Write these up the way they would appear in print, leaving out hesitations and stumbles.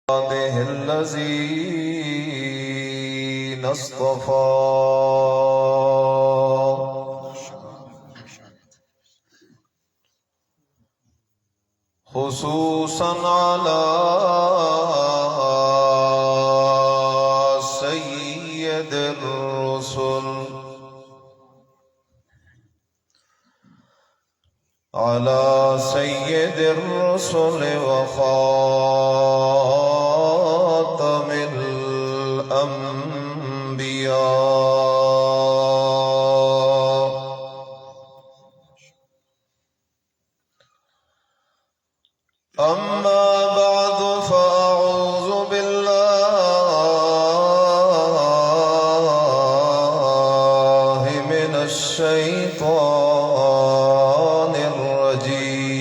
عباده الذين اصطفى خصوصا على سيد الرسل وخاتم الأنبياء أما بعد فأعوذ بالله من الشيطان الرجيم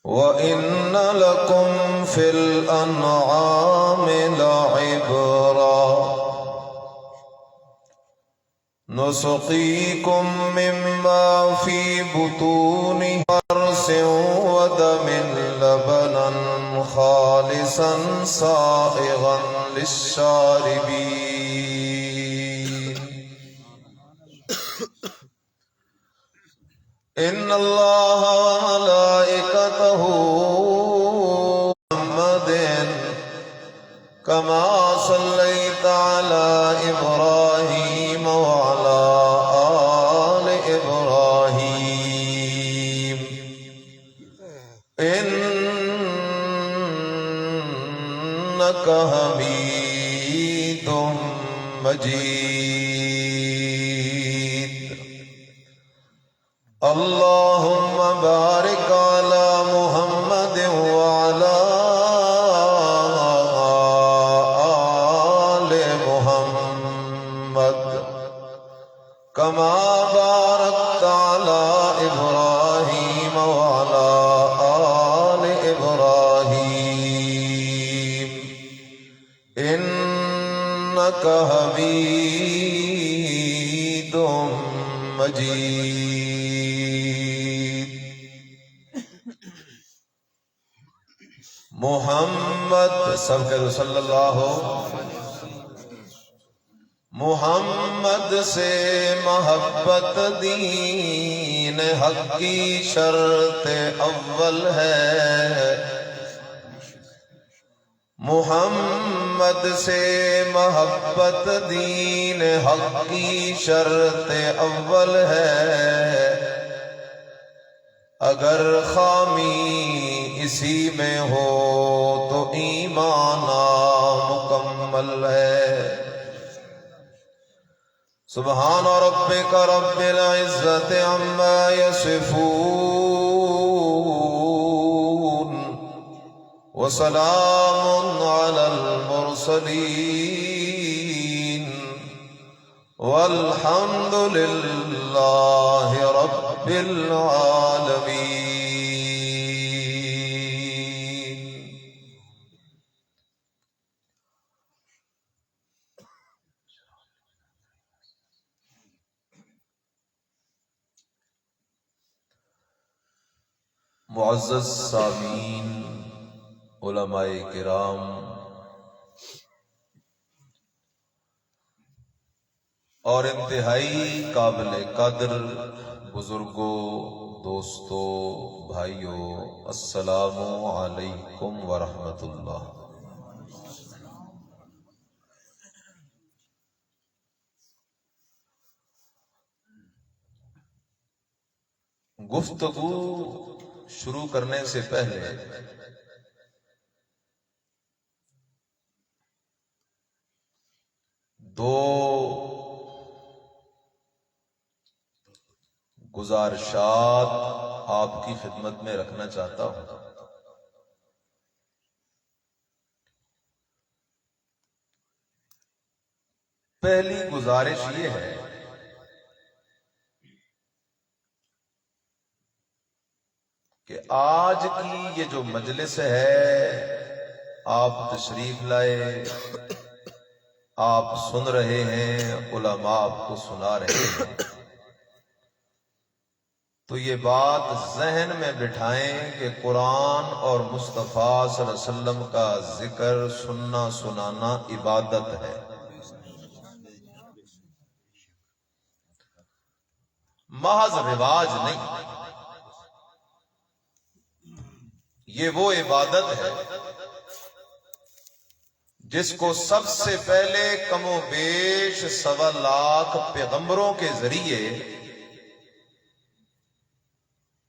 وإن لكم في الأنعام لعبرة نسقيكم مما في بطونه فرث ودم لبنا خالصا سائغا للشاربين إن الله وملائكته محمد كما صليت على إبراهيم وعلى آل إبراهيم إنك حميد مجيد اللهم بارك على محمد وعلى آل محمد كما باركت على إبراهيم وعلى آل إبراهيم إنك حميد مجيد محمد سب کے صلی اللہ محمد سے محبت دین حق کی شرط اول ہے محمد سے محبت دین حق کی شرط اول ہے اگر خامی اسی میں ہو تو ایمان مکمل ہے سبحان ربک رب العزت عما یصفون وسلام علی المرسلین والحمد للہ رب العالمین معزز سامعین علماء کرام اور انتہائی قابل قدر بزرگوں دوستوں بھائیوں السلام علیکم ورحمۃ اللہ گفتگو شروع کرنے سے پہلے دو گزارشات آپ کی خدمت میں رکھنا چاہتا ہوں پہلی گزارش یہ ہے کہ آج کی یہ جو مجلس ہے آپ تشریف لائے آپ سن رہے ہیں، علماء آپ کو سنا رہے ہیں، تو یہ بات ذہن میں بٹھائیں کہ قرآن اور مصطفیٰ صلی اللہ علیہ وسلم کا ذکر سننا سنانا عبادت ہے، محض رواج نہیں۔ یہ وہ عبادت ہے جس کو سب سے پہلے کم و بیش 1.25 لاکھ پیغمبروں کے ذریعے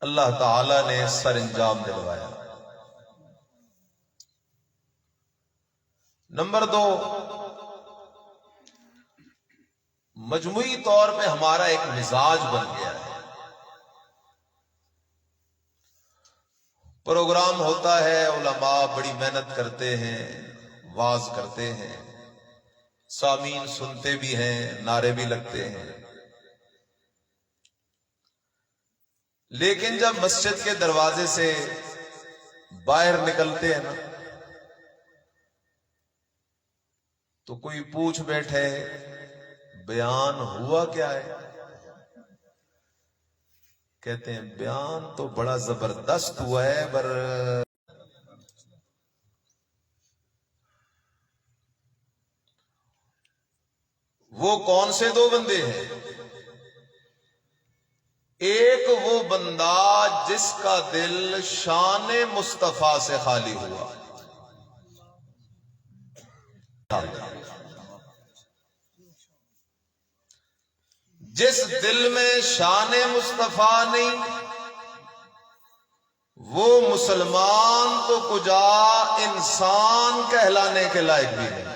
اللہ تعالی نے سر انجام دلوایا۔ نمبر 2، مجموعی طور پہ ہمارا ایک مزاج بن گیا ہے۔ پروگرام ہوتا ہے، علماء بڑی محنت کرتے ہیں، واز کرتے ہیں، سامعین سنتے بھی ہیں، نعرے بھی لگتے ہیں، لیکن جب مسجد کے دروازے سے باہر نکلتے ہیں نا تو کوئی پوچھ بیٹھے بیان ہوا کیا ہے؟ کہتے ہیں بیان تو بڑا زبردست ہوا ہے، پر وہ کون سے 2 بندے ہیں؟ ایک وہ بندہ جس کا دل شان مصطفیٰ سے خالی ہوا، جس دل میں شان مصطفیٰ نہیں، وہ مسلمان تو کجا انسان کہلانے کے لائق بھی نہیں۔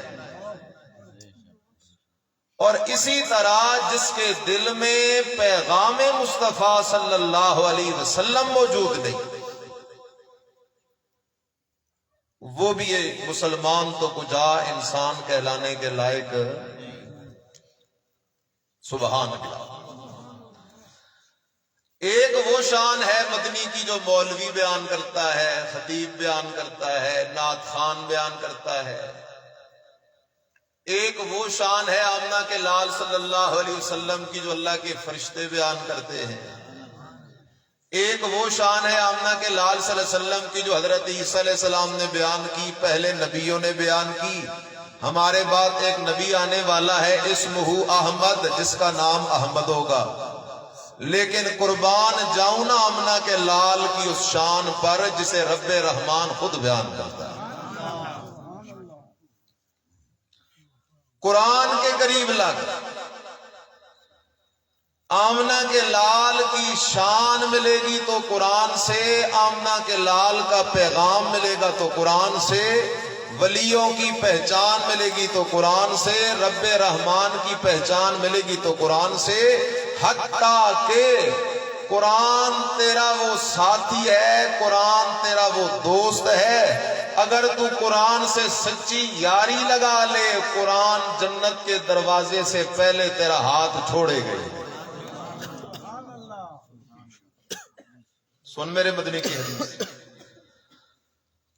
اور اسی طرح جس کے دل میں پیغام مصطفیٰ صلی اللہ علیہ وسلم موجود نہیں، وہ بھی مسلمان تو کجا انسان کہلانے کے لائق۔ سبحان اللہ۔ ایک وہ شان ہے مدنی کی جو مولوی بیان کرتا ہے، خطیب بیان کرتا ہے، نعت خوان بیان کرتا ہے۔ ایک وہ شان ہے آمنہ کے لال صلی اللہ علیہ وسلم کی جو اللہ کے فرشتے بیان کرتے ہیں۔ ایک وہ شان ہے آمنہ کے لال صلی اللہ علیہ وسلم کی جو حضرت عیسیٰ علیہ السلام نے بیان کی، پہلے نبیوں نے بیان کی۔ ہمارے بعد ایک نبی آنے والا ہے اسمہ احمد، جس کا نام احمد ہوگا، لیکن قربان جاؤں نا آمنہ کے لال کی اس شان پر جسے رب رحمان خود بیان کرتا ہے۔ قرآن کے قریب لگ، آمنہ کے لال کی شان ملے گی تو قرآن سے، آمنہ کے لال کا پیغام ملے گا تو قرآن سے، ولیوں کی پہچان ملے گی تو قرآن سے، رب رحمان کی پہچان ملے گی تو قرآن سے، حتیٰ کہ قرآن تیرا وہ ساتھی ہے، قرآن تیرا وہ دوست ہے۔ اگر تو قرآن سے سچی یاری لگا لے، قرآن جنت کے دروازے سے پہلے تیرا ہاتھ چھوڑے گئے۔ سن میرے مدنی کی حدیث،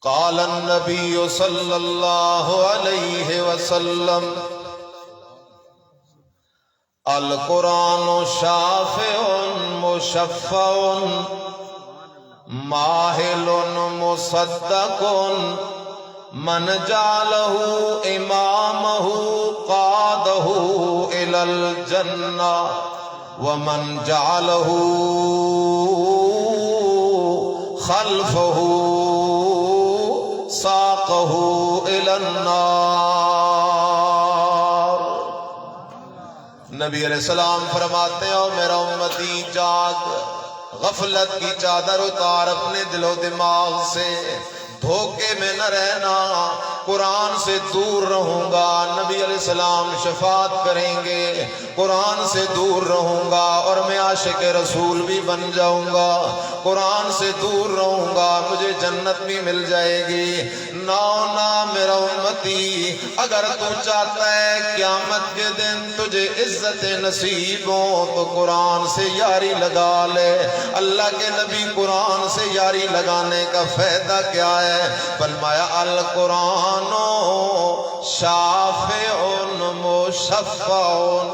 قال النبی صلی اللہ علیہ وسلم القرآن شافع مشفع ماہل مصدق من جعلہ امامہ قادہ الی الجنہ ومن جعلہ خلفہ ساقہ الی النار۔ نبی علیہ السلام فرماتے ہیں، او میرا امتی جاگ، غفلت کی چادر اتار اپنے دل و دماغ سے، دھوکے میں نہ رہنا، قرآن سے دور رہوں گا، نبی علیہ السلام شفاعت کریں گے، قرآن سے دور رہوں گا اور میں عاشق رسول بھی بن جاؤں گا، قرآن سے دور رہوں گا مجھے جنت بھی مل جائے گی۔ نا میرا امتی، اگر تو چاہتا ہے قیامت کے دن تجھے عزت نصیب ہو تو قرآن سے یاری لگا لے۔ اللہ کے نبی قرآن سے یاری لگانے کا فائدہ کیا ہے؟ فرمایا القرآن شافع مشفعون.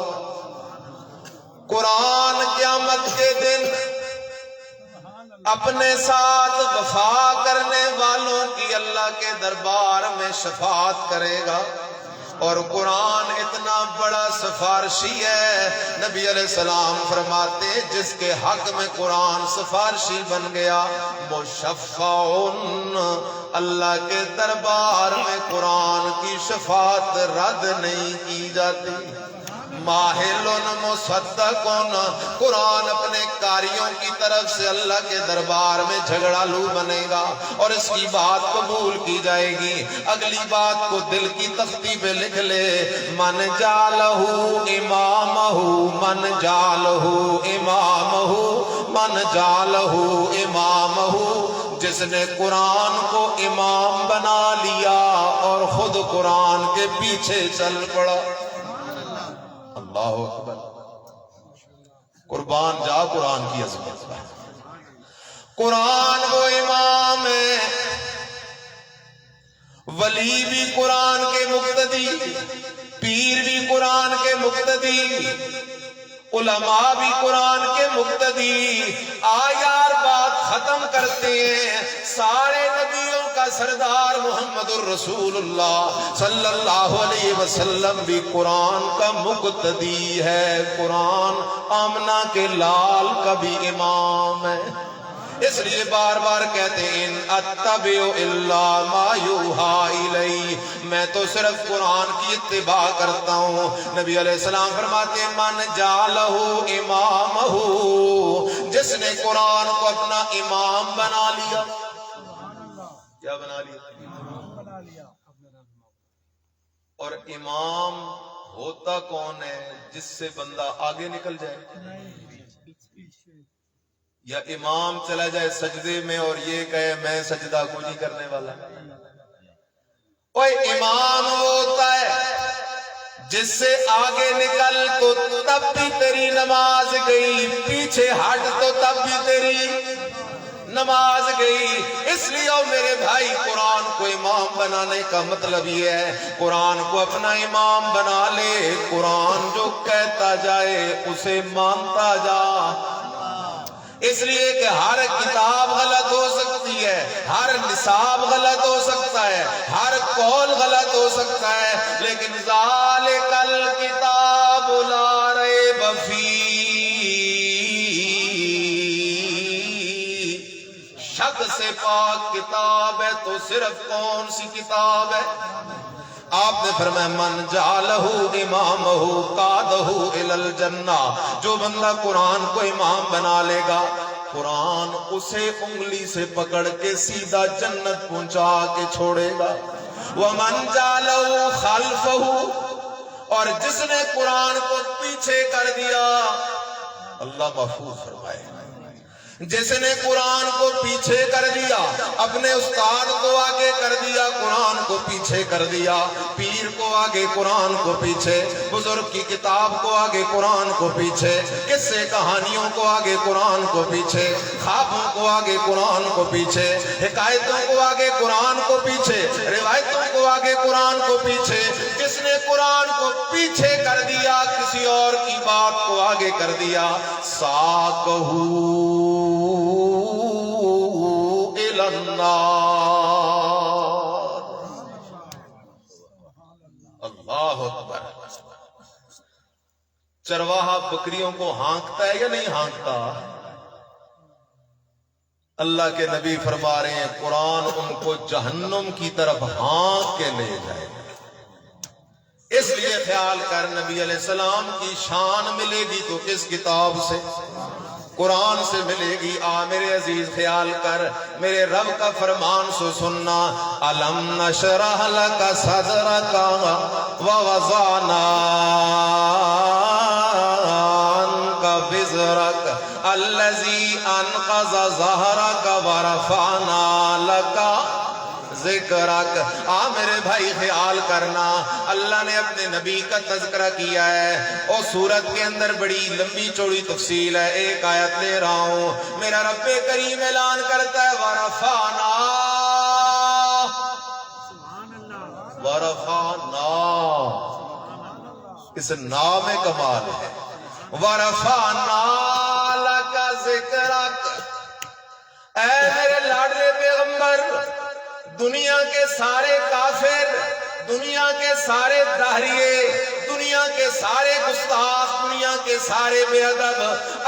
قرآن قیامت کے دن اپنے ساتھ وفا کرنے والوں کی اللہ کے دربار میں شفاعت کرے گا. اور قرآن اتنا بڑا سفارشی ہے، نبی علیہ السلام فرماتے ہیں جس کے حق میں قرآن سفارشی بن گیا، مشفعون، اللہ کے دربار میں قرآن کی شفاعت رد نہیں کی جاتی. ماہلن مصدقن، قرآن اپنے کاریوں کی طرف سے اللہ کے دربار میں جھگڑالو بنے گا اور اس کی بات قبول کی جائے گی. اگلی بات کو دل کی تختی پہ لکھ لے، من جالہ امامہ، من جالہ امامہ، من جالہ امامہ، جس نے قرآن کو امام بنا لیا اور خود قرآن کے پیچھے چل پڑا. اللہ اکبر. قربان جا قرآن کی عظمت پر. قرآن وہ امام ہے، ولی بھی قرآن کے مقتدی، پیر بھی قرآن کے مقتدی، علماء بھی قرآن کے مقتدی. آیار بات ختم کرتے ہیں، سارے نبیوں کا سردار محمد الرسول اللہ صلی اللہ علیہ وسلم بھی قرآن کا مقتدی ہے. قرآن آمنہ کے لال کا بھی امام ہے. اس لیے بار بار کہتے ہیں ان اتبع الا ما یوحی الی، میں تو صرف قرآن کی اتباع کرتا ہوں. نبی علیہ السلام فرماتے ہیں من جعلہ امامہ، جس نے قرآن کو اپنا امام بنا لیا. کیا بنا لیا؟ اور امام ہوتا کون ہے؟ جس سے بندہ آگے نکل جائے، یا امام چلا جائے سجدے میں اور یہ کہے میں سجدہ کو نہیں کرنے والا. کوئی امام ہوتا ہے جس سے آگے نکل تو تب بھی تیری نماز گئی، پیچھے ہٹ تو تب بھی تیری نماز گئی. اس لیے میرے بھائی قرآن کو امام بنانے کا مطلب یہ ہے قرآن کو اپنا امام بنا لے. قرآن جو کہتا جائے اسے مانتا جا. اس لیے کہ ہر کتاب غلط ہو سکتی ہے، ہر نصاب غلط ہو سکتا ہے، ہر قول غلط ہو سکتا ہے، لیکن ذالک الکتاب لا ریب فیہ، شک سے پاک کتاب ہے. تو صرف کون سی کتاب ہے؟ آپ نے فرمایا من جعلہ امامہ قادہ الی الجنہ، جو بندہ قرآن کو امام بنا لے گا قرآن اسے انگلی سے پکڑ کے سیدھا جنت پہنچا کے چھوڑے گا. ومن جعلہ خلفہ، اور جس نے قرآن کو پیچھے کر دیا، اللہ محفوظ فرمائے، جس نے قرآن کو پیچھے کر دیا، اپنے استاد کو آگے کر دیا، قرآن کو پیچھے کر دیا، پیر کو آگے قرآن کو پیچھے، بزرگ کی کتاب کو آگے قرآن کو پیچھے، قصے کہانیوں کو آگے قرآن کو پیچھے، خوابوں کو آگے قرآن کو پیچھے، حکایتوں کو آگے قرآن کو پیچھے، روایتوں کو آگے قرآن کو پیچھے. جس نے قرآن کو پیچھے کر دیا، کسی اور کی بات کو آگے کر دیا، ساقہ الی النار. اللہ اکبر. چرواہا بکریوں کو ہانکتا ہے یا نہیں ہانکتا؟ اللہ کے نبی فرما رہے ہیں قرآن ان کو جہنم کی طرف ہانک کے لے جائے گا. اس لیے خیال کر نبی علیہ السلام کی شان ملے گی تو کس کتاب سے؟ قرآن سے ملے گی. میرے عزیز خیال کر، میرے رب کا فرمان سو سننا، الم نشرح لک صدرک ووضعنا عنک وزرک الذی انقض ظہرک ورفعنا لک ذکرک. میرے بھائی خیال کرنا، اللہ نے اپنے نبی کا تذکرہ کیا ہے اور سورت کے اندر بڑی لمبی چوڑی تفصیل ہے. ایک آیت لے رہا ہوں. میرا رب کریم اعلان کرتا ہے ورفعنا، ورفعنا اس نام کمال ہے۔ وَرَفَعْنَا لَكَ ذِكْرَكَ، اے میرے لاڈلے پیغمبر، دنیا کے سارے کافر، دنیا کے سارے دہریے، دنیا کے سارے گستاخ، دنیا کے سارے بے ادب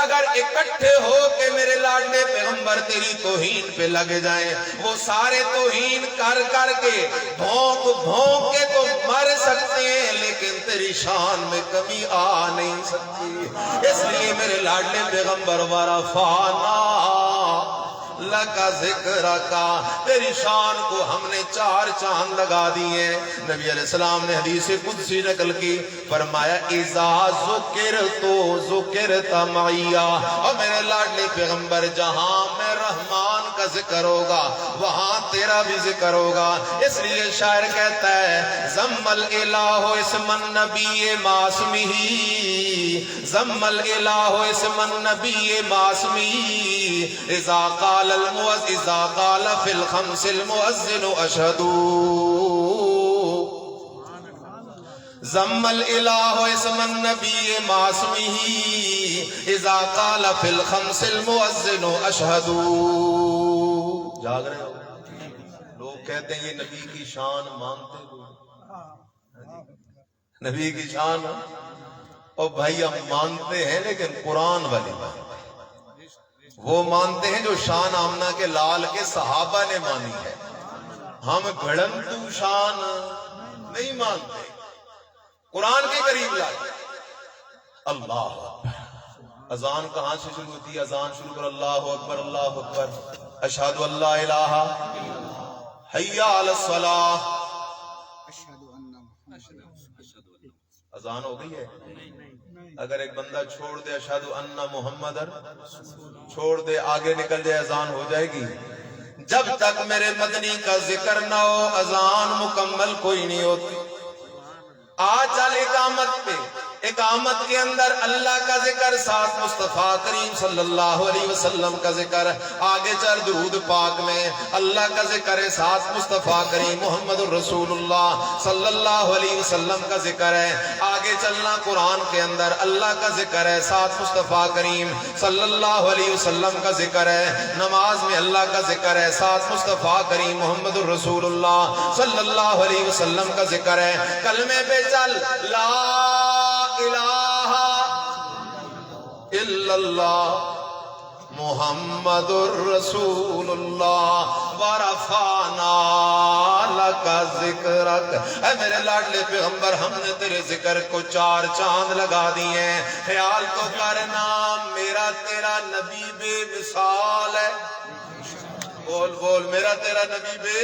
اگر اکٹھے ہو کے میرے لاڈلے پیغمبر تیری توہین پہ لگ جائیں، وہ سارے توہین کر کر کے بھونک بھونک کے تو مر سکتے ہیں، لیکن تیری شان میں کمی آ نہیں سکتی۔ اس لیے میرے لاڈلے پیغمبر ورفعنا لکا ذکرک، تیری شان کو ہم نے 4 چاند لگا دیے۔ نبی علیہ السلام نے حدیث قدسی نقل کی، فرمایا اذا ذکرت ذکرت معی، اور میرے لاڈلے پیغمبر جہاں میں رحمان کا ذکر ہوگا وہاں تیرا بھی ذکر ہوگا۔ اس لیے شاعر کہتا ہے ضم الالہ اسم النبی ماسمہ، ضم الالہ اسم النبی ماسمہ، اذا قال اذا قال فی الخمس المؤذن اشہد، ضم الالہ اسم النبی ماسمہ، اذا قال فی الخمس المؤذن اشہد۔ جاگ رہے ہو؟ لوگ کہتے ہیں یہ نبی کی شان مانتے ہو، نبی کی شان، اور بھائی ہم مانتے ہیں لیکن قرآن والی بات، وہ مانتے ہیں جو شان آمنہ کے لال کے صحابہ نے مانی ہے، ہم گھڑنتو شان نہیں مانتے، قرآن کے قریب لائے۔ اللہ اکبر، اذان کہاں سے شروع ہوتی ہے؟ اذان شروع کر اللہ اکبر اللہ اکبر، اشہدو اللہ الہ، حی علی الصلاۃ، اذان ہو گئی ہے؟ اگر ایک بندہ چھوڑ دے اشہدو ان محمد چھوڑ دے، آگے نکل جائے، اذان ہو جائے گی۔ جب تک میرے مدنی کا ذکر نہ ہو اذان مکمل کوئی نہیں ہوتی۔ آج چل اقامت پہ، اقامت کے اندر اللہ کا ذکر، ساتھ مصطفیٰ کریم صلی اللہ علیہ وسلم کا ذکر، آگے چل درود پاک میں اللہ کا ذکر ہے، ساتھ مصطفیٰ کریم محمد الرسول اللہ صلی اللہ علیہ وسلم کا ذکر ہے، آگے چلنا قرآن کے اندر اللہ کا ذکر ہے، ساتھ مصطفیٰ کریم صلی اللہ علیہ وسلم کا ذکر ہے، نماز میں اللہ کا ذکر ہے، ساتھ مصطفیٰ کریم محمد الرسول اللہ صلی اللہ علیہ وسلم کا ذکر ہے، کلمے پہ چل لا الہ الا اللہ محمد الرسول اللہ ورفعنا لک ذکرک، اے میرے لاڈلے پیغمبر ہم نے تیرے ذکر کو 4 چاند لگا دیے ہیں۔ خیال تو کرنا میرا تیرا نبی بے مثال ہے، بول بول میرا تیرا نبی بے،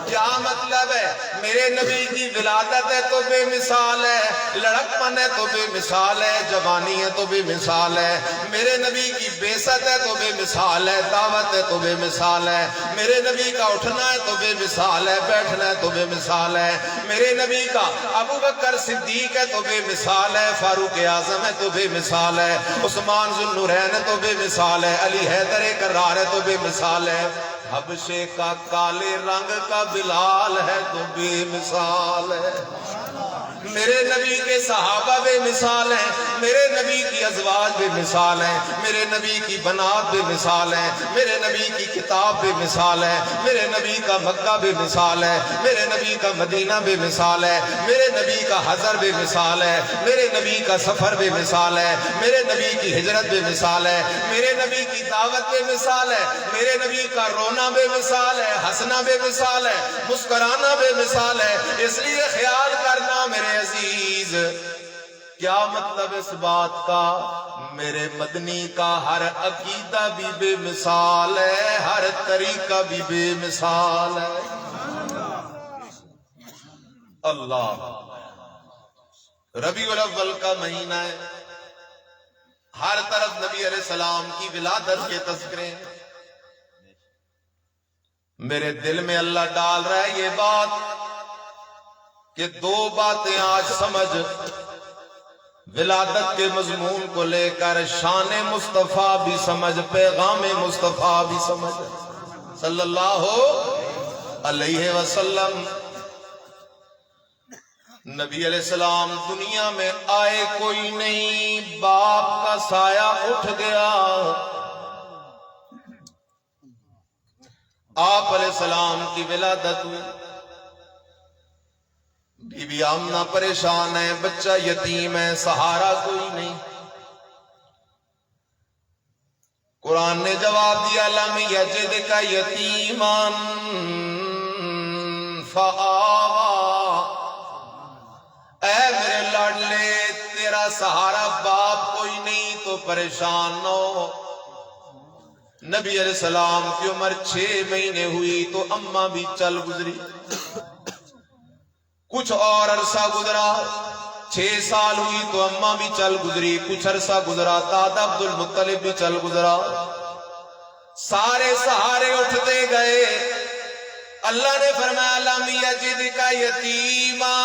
کیا مطلب ہے؟ میرے نبی کی ولادت ہے تو بے مثال ہے، لڑکپن ہے تو بے مثال ہے، جوانی ہے تو بے مثال ہے، میرے نبی کی بیست ہے تو بے مثال ہے، دعوت ہے تو بے مثال ہے، میرے نبی کا اٹھنا ہے تو بے مثال ہے، بیٹھنا ہے تو بے مثال ہے، میرے نبی کا ابو بکر صدیق ہے تو بے مثال ہے، فاروق اعظم ہے تو بے مثال ہے، عثمان ذو النورین ہے تو بے مثال ہے، علی حیدر کرار ہے تو بے مثال ہے، حبشے کا کالے رنگ کا بلال ہے تو بے مثال ہے، میرے نبی کے صحابہ بے مثال ہیں، میرے نبی کی ازواج بے مثال ہیں، میرے نبی کی بنات بے مثال ہیں، میرے نبی کی کتاب بے مثال ہے، میرے نبی کا مکہ بے مثال ہے، میرے نبی کا مدینہ بے مثال ہے، میرے نبی کا حضر بے مثال ہے، میرے نبی کا سفر بے مثال ہے، میرے نبی کی ہجرت بے مثال ہے، میرے نبی کی دعوت بے مثال ہے، میرے نبی کا رونا بے مثال ہے، ہنسنا بے مثال ہے، مسکرانا بے مثال ہے۔ اس لیے خیال کرنا میرے عزیز، کیا مطلب اس بات کا؟ میرے مدنی کا ہر عقیدہ بھی بے مثال ہے، ہر طریقہ بھی بے مثال ہے۔ اللہ، ربیع الاول کا مہینہ ہے، ہر طرف نبی علیہ السلام کی ولادت کے تذکرے، میرے دل میں اللہ ڈال رہا ہے یہ بات کہ 2 باتیں آج سمجھ، ولادت کے مضمون کو لے کر شان مصطفیٰ بھی سمجھ، پیغام مصطفیٰ بھی سمجھ صلی اللہ علیہ وسلم۔ نبی علیہ السلام دنیا میں آئے کوئی نہیں، باپ کا سایہ اٹھ گیا، آپ علیہ السلام کی ولادت ہوئی، بی بی آمنہ پریشان ہے، بچہ یتیم ہے، سہارا کوئی نہیں۔ قرآن نے جواب دیا لم یجدک یتیما فآویٰ، اے میرے لاڈلے تیرا سہارا باپ کوئی نہیں تو پریشان نہ ہو۔ نبی علیہ السلام کی عمر 6 مہینے ہوئی تو اماں بھی چل گزری، کچھ اور عرصہ گزرا، 6 سال ہوئی تو اماں بھی چل گزری، کچھ عرصہ گزرا دادا عبد المطلب بھی چل گزرا، سارے سہارے اٹھتے گئے۔ اللہ نے فرمایا لم یجدک یتیما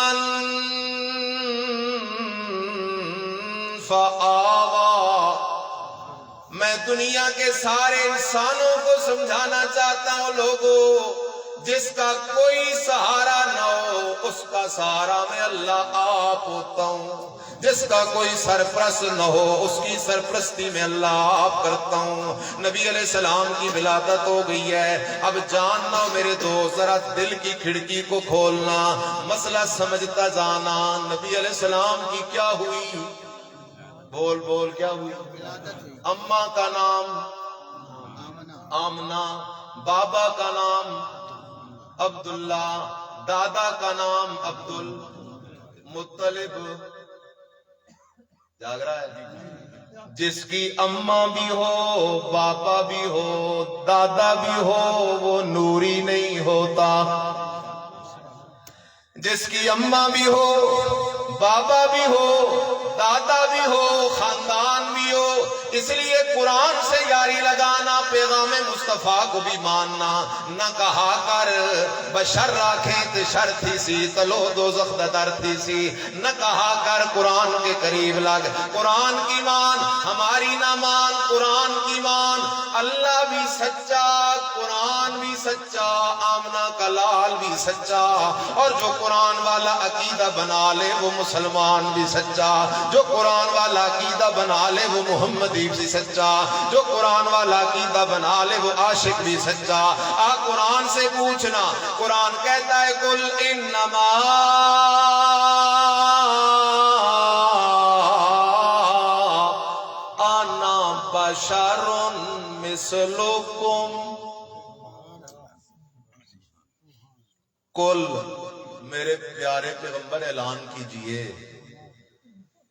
فآویٰ، میں دنیا کے سارے انسانوں کو سمجھانا چاہتا ہوں، لوگوں جس کا کوئی سہارا نہ ہو اس کا سہارا میں اللہ آپ ہوتا ہوں، جس کا کوئی سرپرست نہ ہو اس کی سرپرستی میں اللہ آپ کرتا ہوں۔ نبی علیہ السلام کی ولادت ہو گئی ہے، اب جاننا میرے دوست، ذرا دل کی کھڑکی کو کھولنا، مسئلہ سمجھتا جانا۔ نبی علیہ السلام کی کیا ہوئی؟ بول بول کیا ہوئی؟ اماں کا نام آمنہ، بابا کا نام عبداللہ، دادا کا نام عبد المطلب۔ جاگ رہا ہے؟ جس کی اماں بھی ہو، بابا بھی ہو، دادا بھی ہو، وہ نوری نہیں ہوتا۔ جس کی اماں بھی ہو، بابا بھی ہو، دادا بھی ہو، خاندان بھی ہو، اس لیے قرآن سے یاری لگانا، پیغام مصطفیٰ کو بھی ماننا۔ نہ کہا کر بشر راکھیں تے شر تھی سی، تلو دوزخ دا در تھی سی، نہ کہا کر قرآن کے قریب لگ، قرآن کی مان، ہماری نہ مان، قرآن کی مان۔ اللہ بھی سچا، قرآن بھی سچا، آمنہ کا لال بھی سچا، اور جو قرآن والا عقیدہ بنا لے وہ مسلمان بھی سچا، جو قرآن والا عقیدہ بنا لے وہ محمدی بھی سچا، جو قرآن والا عقیدہ بنا لے وہ عاشق بھی سچا۔ قرآن سے پوچھنا، قرآن کہتا ہے قل انما انا بشر مثلکم، قل میرے پیارے پیغمبر اعلان کیجئے،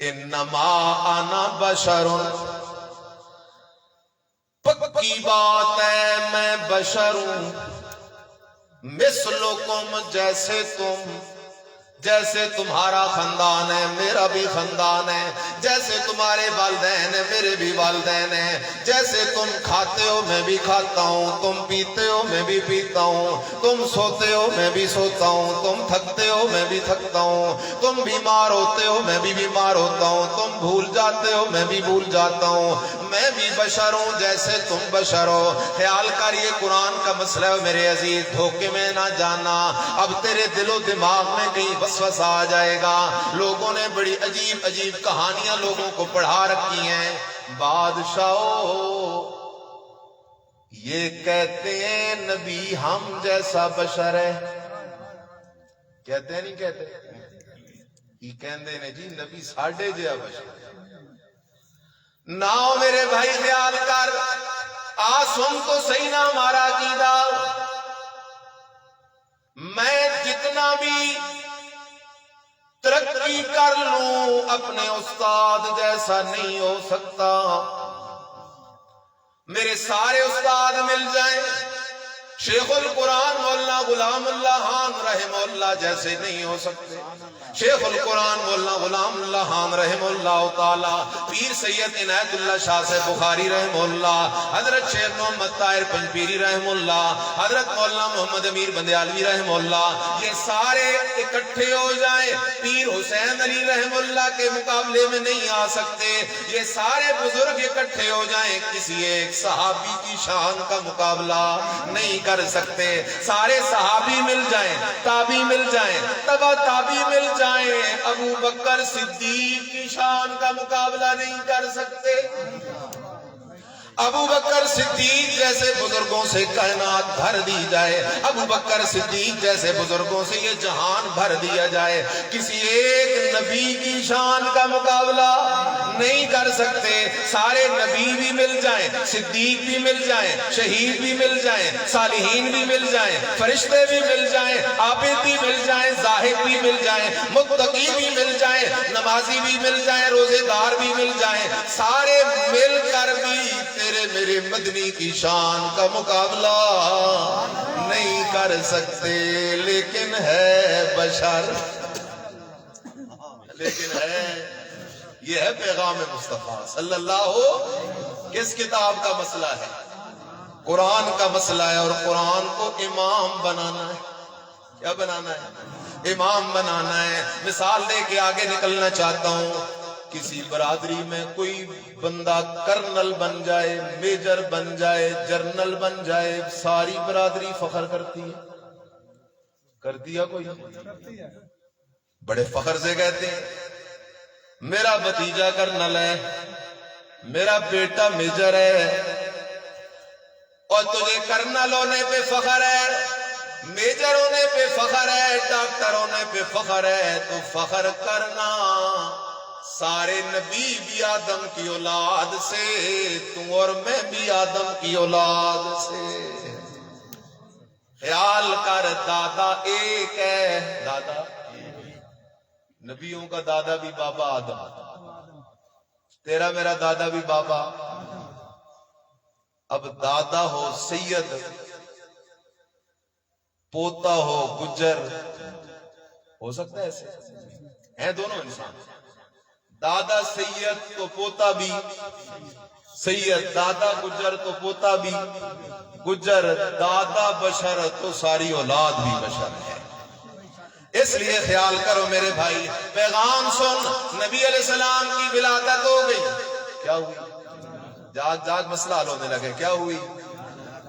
انما انا بشر، پکی بات ہے میں بشر ہوں، مثلکم جیسے تم، جیسے تمہارا خاندان ہے میرا بھی خاندان ہے، جیسے تمہارے والدین ہیں میرے بھی والدین ہیں، جیسے تم کھاتے ہو میں بھی کھاتا ہوں، تم پیتے ہو میں بھی پیتا ہوں، تم سوتے ہو میں بھی سوتا ہوں، تم تھکتے ہو میں بھی تھکتا ہوں، تم بیمار ہوتے ہو میں بھی بیمار ہوتا ہوں، تم بھول جاتے ہو میں بھی بھول جاتا ہوں، میں بھی بشر ہوں جیسے تم بشر ہو۔ خیال کر یہ قرآن کا مسئلہ ہے میرے عزیز، دھوکے میں نہ جانا، اب تیرے دل و دماغ میں کہیں وسوسہ آ جائے گا۔ لوگوں نے بڑی عجیب عجیب کہانیاں لوگوں کو پڑھا رکھی ہیں۔ بادشاہو یہ کہتے ہیں نبی ہم جیسا بشر ہے، کہتے ہیں نہیں کہتے؟ یہ کہندے نے جی نبی ساڑھے جیا بشر ناؤ۔ میرے بھائی خیال کر، سن تو صحیح نہ ہمارا عقیدہ، میں جتنا بھی ترقی کر لوں اپنے استاد جیسا نہیں ہو سکتا، میرے سارے استاد مل جائیں شیخ القرآن مولانا غلام اللہ خان رحمہ اللہ جیسے نہیں ہو سکتے، شیخ القرآن مولانا غلام اللہ خان رحمہ اللہ تعالی، پیر سید عنایت اللہ شاہ سے بخاری رحمہ اللہ، حضرت شیخ محمد طاہر پنجپیری رحمہ اللہ، حضرت مولانا محمد امیر بندیالوی رحمہ اللہ، یہ سارے اکٹھے ہو جائیں پیر حسین علی رحم اللہ کے مقابلے میں نہیں آ سکتے. یہ سارے بزرگ اکٹھے ہو جائیں کسی ایک صحابی کی شان کا مقابلہ نہیں کر سکتے. سارے صحابی مل جائیں، تابعی مل جائیں، تبع تابعی مل جائیں، ابو بکر صدیق کی شان کا مقابلہ نہیں کر سکتے. ابو بکر صدیق جیسے بزرگوں سے کائنات بھر دی جائے، ابو بکر صدیق جیسے بزرگوں سے یہ جہان بھر دیا جائے، کسی ایک نبی کی شان کا مقابلہ نہیں کر سکتے. سارے نبی بھی مل جائیں، صدیق بھی مل جائیں، شہید بھی مل جائیں، صالحین بھی مل جائیں، فرشتے بھی مل جائیں، عابد بھی مل جائیں، زاہد بھی مل جائیں، متقی بھی مل جائیں، نمازی بھی مل جائیں، روزے دار بھی مل جائیں، سارے مل کر بھی میرے مدنی کی شان کا مقابلہ نہیں کر سکتے. لیکن ہے بشر، لیکن ہے، یہ ہے پیغام مصطفیٰ صلی اللہ. کس کتاب کا مسئلہ ہے؟ قرآن کا مسئلہ ہے، اور قرآن کو امام بنانا ہے. کیا بنانا ہے؟ امام بنانا ہے. مثال دے کے آگے نکلنا چاہتا ہوں. کسی برادری میں کوئی بندہ کرنل بن جائے، میجر بن جائے، جرنل بن جائے، ساری برادری فخر کرتی ہے. کرتی ہے کوئی؟ بڑے فخر سے کہتے ہیں میرا بھتیجا کرنل ہے، میرا بیٹا میجر ہے. اور تجھے کرنل ہونے پہ فخر ہے، میجر ہونے پہ فخر ہے، ڈاکٹر ہونے پہ فخر ہے، تو فخر کرنا. سارے نبی بھی آدم کی اولاد سے، تم اور میں بھی آدم کی اولاد سے. خیال کر دادا ایک ہے، دادا نبیوں کا دادا بھی بابا آدم، تیرا میرا دادا بھی بابا. اب دادا ہو سید، پوتا ہو گجر، ہو سکتا ہے ایسے؟ ہیں دونوں انسان، دادا سید تو پوتا بھی سید، دادا گجر تو پوتا بھی گجر، دادا بشر تو ساری اولاد بھی بشر ہے. اس لیے خیال کرو میرے بھائی، پیغام سن. نبی علیہ السلام کی ولادت ہو گئی. کیا ہوئی؟ جاگ جاگ مسئلہ حل ہونے لگے. کیا ہوئی؟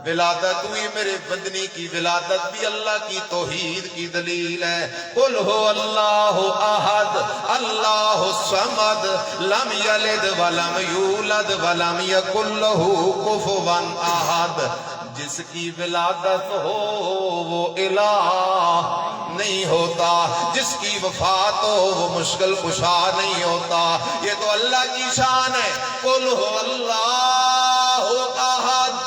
ولادت ہوئی. میرے بدنی کی ولادت بھی اللہ کی توحید کی دلیل ہے. قل ہو اللہ احد اللہ الصمد لم یلد ولم یولد ولم یکن لہ کفوا احد. جس کی ولادت ہو وہ الہ نہیں ہوتا، جس کی وفات ہو وہ مشکل کشا نہیں ہوتا. یہ تو اللہ کی شان ہے. قل ہو اللہ احد.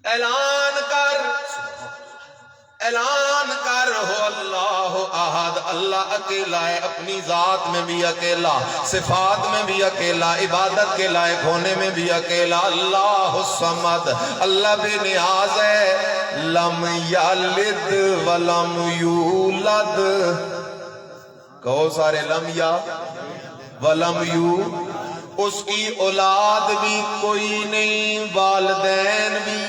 اعلان کر ہو اللہ احد. اللہ اکیلا ہے، اپنی ذات میں بھی اکیلا، صفات میں بھی اکیلا، عبادت کے لائق ہونے میں بھی اکیلا. اللہ الصمد، اللہ بے نیاز ہے. لم یلد ولم یولد. کہو سارے لم یا ولم یو. اس کی اولاد بھی کوئی نہیں، والدین بھی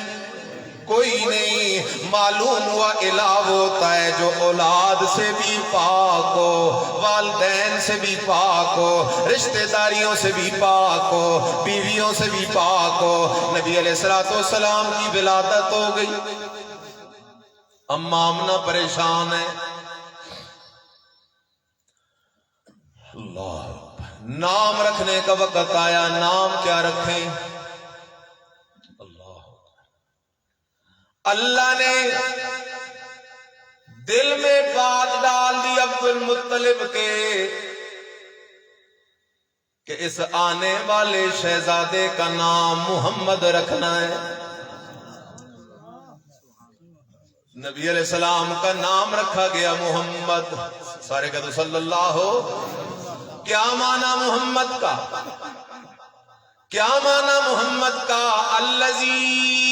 کوئی نہیں. معلوم ہوا الہ ہوتا ہے جو اولاد سے بھی پاک ہو، والدین سے بھی پاک ہو، رشتہ داریوں سے بھی پاک ہو، بیویوں سے بھی پاک ہو. نبی علیہ السلام کی ولادت ہو گئی. اماں آمنہ پریشان ہے. اللہ، نام رکھنے کا وقت آیا. نام کیا رکھیں؟ اللہ نے دل میں بات ڈال دی عبد المطلب کے کہ اس آنے والے شہزادے کا نام محمد رکھنا ہے. نبی علیہ السلام کا نام رکھا گیا محمد. سارے کہتے صلی اللہ ہو. کیا معنی محمد کا؟ کیا معنی محمد کا؟ الذی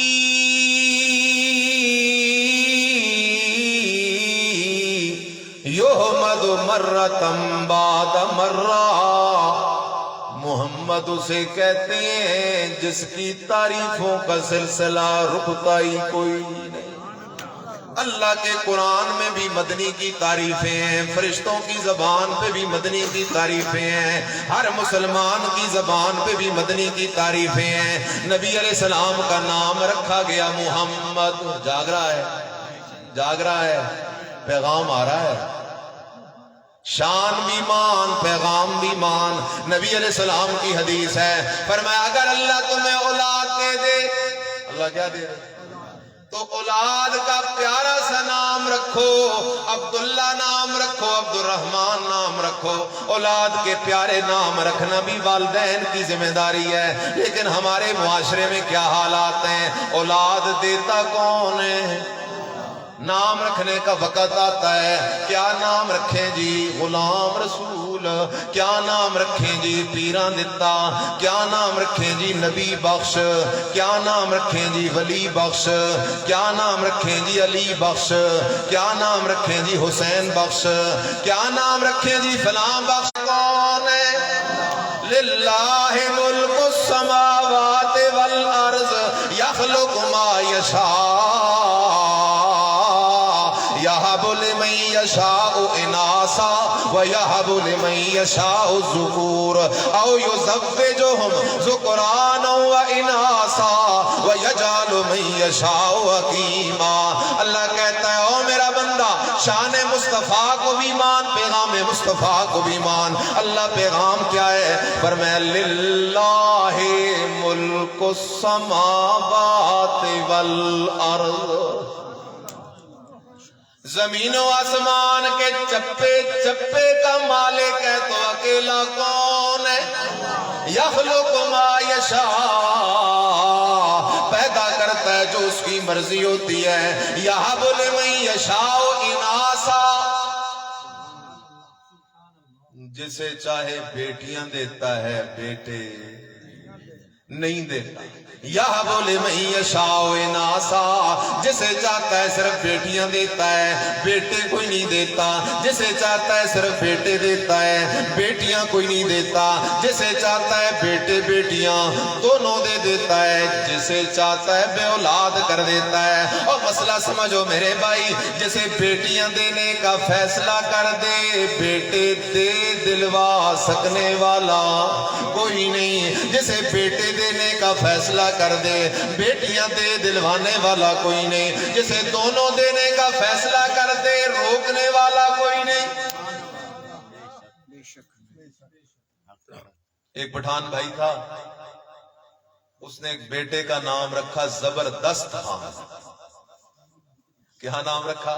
یحمد مرتم بعد مرہ. محمد اسے کہتے ہیں جس کی تعریفوں کا سلسلہ رکتا ہی کوئی نہیں. اللہ کے قرآن میں بھی مدنی کی تعریفیں ہیں، فرشتوں کی زبان پہ بھی مدنی کی تعریفیں ہیں، ہر مسلمان کی زبان پہ بھی مدنی کی تعریفیں ہیں۔ نبی علیہ السلام کا نام رکھا گیا محمد۔ جاگ رہا ہے، جاگ رہا ہے، پیغام آ رہا ہے، شان بھی مان، پیغام بھی مان۔ نبی علیہ السلام کی حدیث ہے، فرمایا اگر اللہ تمہیں اولاد دے دے، اللہ کیا دے دے تو اولاد کا پیارا سا نام رکھو، عبداللہ نام رکھو، عبد الرحمن نام رکھو۔ اولاد کے پیارے نام رکھنا بھی والدین کی ذمہ داری ہے، لیکن ہمارے معاشرے میں کیا حالات ہیں؟ اولاد دیتا کون ہے؟ نام رکھنے کا وقت آتا ہے، کیا نام رکھیں جی؟ غلام رسول۔ کیا نام رکھیں جی؟ پیران دتا۔ کیا نام رکھیں جی؟ نبی بخش۔ کیا نام رکھیں جی؟ ولی بخش۔ کیا نام رکھیں جی؟ علی بخش۔ کیا نام رکھیں جی؟ حسین بخش۔ کیا نام رکھیں جی؟ فلاں بخش۔ کون ہے؟ للہ ملک السماوات والارض یخلق ما یشاء یہب لمن یشاء اناسا ویہب لمن یشاء الذکور او یزوجہم ذکرانا واناسا ویجعل من یشاء حکیما۔ اللہ کہتا ہے او میرا بندہ، شان مصطفیٰ کو بھی مان، پیغام مصطفیٰ کو بھی مان۔ اللہ پیغام کیا ہے؟ فرمایا للہ ملک السماوات والارض، زمین و آسمان کے چپے چپے کا مالک ہے تو اکیلا کون ہے؟ یخلق ما یشاء، پیدا کرتا ہے جو اس کی مرضی ہوتی ہے۔ یہب لمن یشاء اناسا، جسے چاہے بیٹیاں دیتا ہے، بیٹے نہیں دیتا۔ یہب لمن یشاء اناسا، جسے چاہتا ہے صرف بیٹیاں دیتا ہے، بیٹے کوئی نہیں دیتا۔ جسے چاہتا ہے صرف بیٹے دیتا ہے، بیٹیاں کوئی نہیں دیتا۔ جسے چاہتا ہے بیٹے بیٹیاں دونوں دے دیتا ہے، جسے چاہتا ہے بے اولاد کر دیتا ہے۔ اور مسئلہ سمجھو میرے بھائی، جسے بیٹیاں دینے کا فیصلہ کر دے، بیٹے دے دلوا سکنے والا کوئی نہیں۔ جسے بیٹے دینے کا فیصلہ کر دے، بیٹیاں دے دلوانے والا کوئی نہیں۔ جسے دونوں دینے کا فیصلہ کر دے، روکنے والا کوئی نہیں۔ ایک پٹھان بھائی تھا، اس نے ایک بیٹے کا نام رکھا زبردست خان۔ کیا نام رکھا؟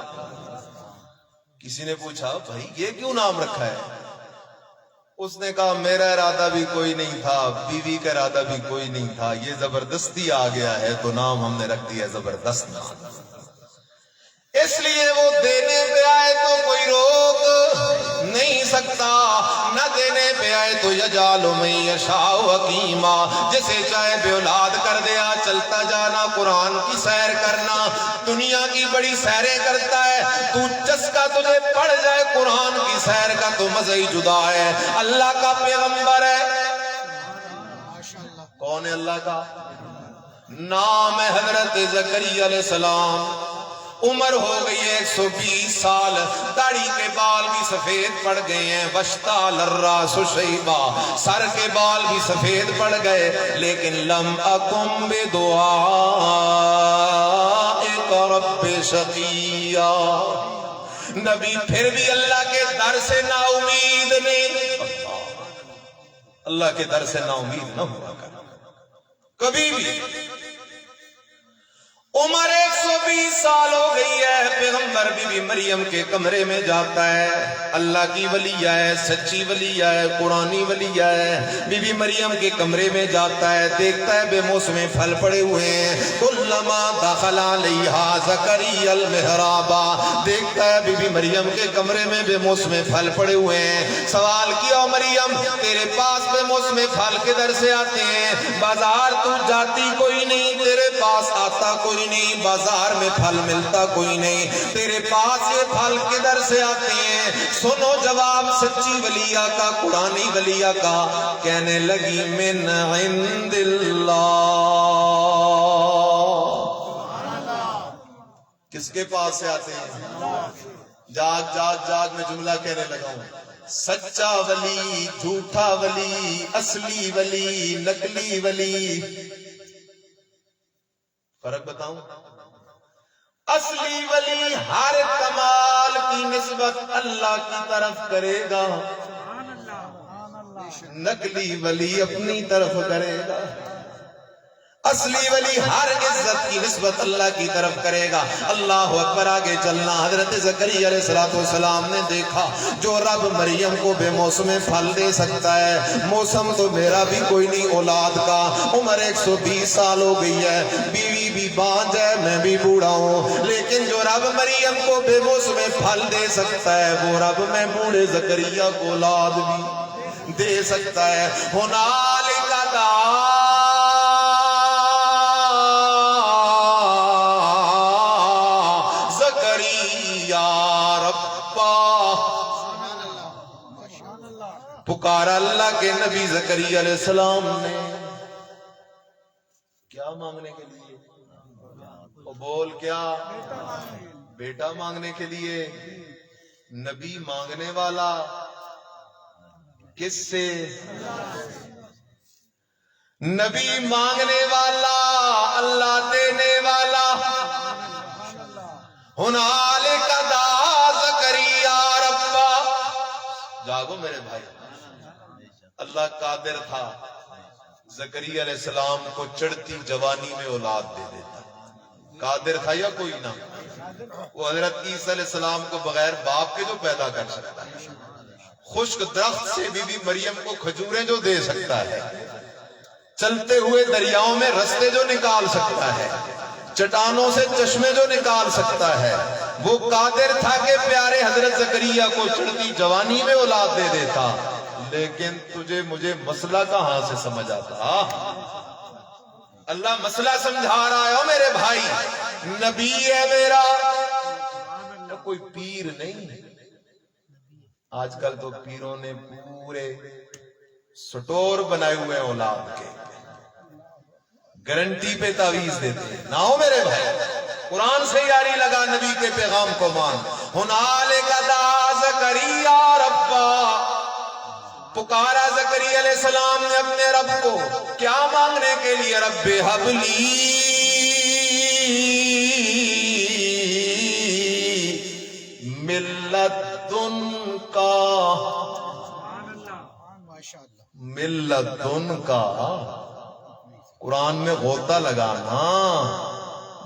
کسی نے پوچھا بھائی یہ کیوں نام رکھا ہے؟ اس نے کہا میرا ارادہ بھی کوئی نہیں تھا، بیوی کا ارادہ بھی کوئی نہیں تھا، یہ زبردستی آ گیا ہے تو نام ہم نے رکھ دیا زبردست نام۔ اس لیے وہ دینے پہ آئے تو کوئی روک نہیں سکتا، نہ دینے پہ آئے تو یجعل من یشاء حکیما، جسے چاہے بے اولاد کر دیا۔ چلتا جانا، قرآن کی سیر کرنا، دنیا کی بڑی سیریں کرتا ہے، تو چسکا تجھے پڑ جائے قرآن کی سیر کا تو مزہ ہی جدا ہے۔ اللہ کا پیغمبر ہے، کون ہے اللہ کا؟ نام ہے حضرت زکریا علیہ السلام۔ عمر ہو گئی ہے 120 سال، داڑھی کے بال بھی سفید پڑ گئے ہیں، وشتعل الراس شیبا، سر کے بال بھی سفید پڑ گئے، لیکن لم اکن بدعائک رب شقیا، نبی پھر بھی اللہ کے در سے نا امید نہیں۔ اللہ کے در سے نا امید نہ ہوا کر کبھی بھی۔ عمر 120 سال ہو گئی ہے، پیغمبر بی بی مریم کے کمرے میں جاتا ہے، اللہ کی ولیہ ہے، سچی ولیہ ہے، قرآنی ولیہ ہے، بی بی مریم کے کمرے میں جاتا ہے، دیکھتا ہے بے موسم پھل پڑے ہوئے ہیں، کلما دخل علیہا زکریا المحراب، دیکھتا ہے بی بی مریم کے کمرے میں بے موسم پھل پڑے ہوئے ہیں۔ سوال کیا مریم تیرے پاس بے موسم پھل کدھر سے آتے ہیں؟ بازار تو جاتی کوئی نہیں، تیرے پاس آتا کوئی نہیں، بازار میں پھل ملتا کوئی نہیں، تیرے پاس یہ پھل کدھر سے آتے ہیں؟ سنو جواب سچی ولیہ کا، قرآنی ولیہ کا، کہنے لگی من عند اللہ، کس کے پاس سے آتے ہیں؟ جاگ جاگ جاگ میں جملہ کہنے لگا ہوں. سچا ولی، جھوٹا ولی، اصلی ولی، نقلی ولی. فرق بتاؤں؟ اصلی ولی ہر کمال کی نسبت اللہ کی طرف کرے گا، نقلی ولی اپنی طرف کرے گا. اصلی ولی ہر عزت کی نسبت اللہ کی طرف کرے گا. اللہ اکبر. آگے چلنا. حضرت زکریا علیہ السلام نے دیکھا جو رب مریم کو بے موسم پھل دے سکتا ہے، موسم تو میرا بھی کوئی نہیں اولاد کا، عمر 120 سال ہو گئی ہے، بیوی بھی بانجھ ہے، میں بھی بوڑھا ہوں، لیکن جو رب مریم کو بے موسم پھل دے سکتا ہے وہ رب میں بوڑھے زکریا کو اولاد بھی دے سکتا ہے. ہنالک دعا پکارا اللہ کے نبی زکریا علیہ السلام نے. کیا مانگنے کے لیے؟ بول کیا؟ بیٹا مانگنے کے لیے. نبی مانگنے والا کس سے؟ نبی مانگنے والا، اللہ دینے والا. ہنالک دعا زکریا ربا. جاگو میرے بھائی. اللہ قادر تھا زکریا علیہ السلام کو چڑھتی جوانی میں اولاد دے دیتا. قادر تھا یا کوئی نہ؟ وہ حضرت عیسیٰ علیہ السلام کو بغیر باپ کے جو پیدا کر سکتا ہے، خشک درخت سے بی بی مریم کو کھجوریں جو دے سکتا ہے، چلتے ہوئے دریاؤں میں رستے جو نکال سکتا ہے، چٹانوں سے چشمے جو نکال سکتا ہے، وہ قادر تھا کہ پیارے حضرت زکریا کو چڑھتی جوانی میں اولاد دے دیتا. لیکن تجھے مجھے مسئلہ کہاں سے سمجھ آتا؟ اللہ مسئلہ سمجھا رہا ہے. میرے بھائی نبی ہے میرا، کوئی پیر نہیں. آج کل تو پیروں نے پورے سٹور بنائے ہوئے ہیں اولاد کے، گارنٹی پہ تعویذ دیتے ہیں. نہ ہو میرے بھائی، قرآن سے یاری لگا، نبی کے پیغام کو مان. ہنالک دعا زکریا ربا. پکارا زکریا علیہ السلام نے اپنے رب کو. کیا مانگنے کے لیے؟ رب حبلی من لدنکا. من لدنکا قرآن میں غوطہ لگانا.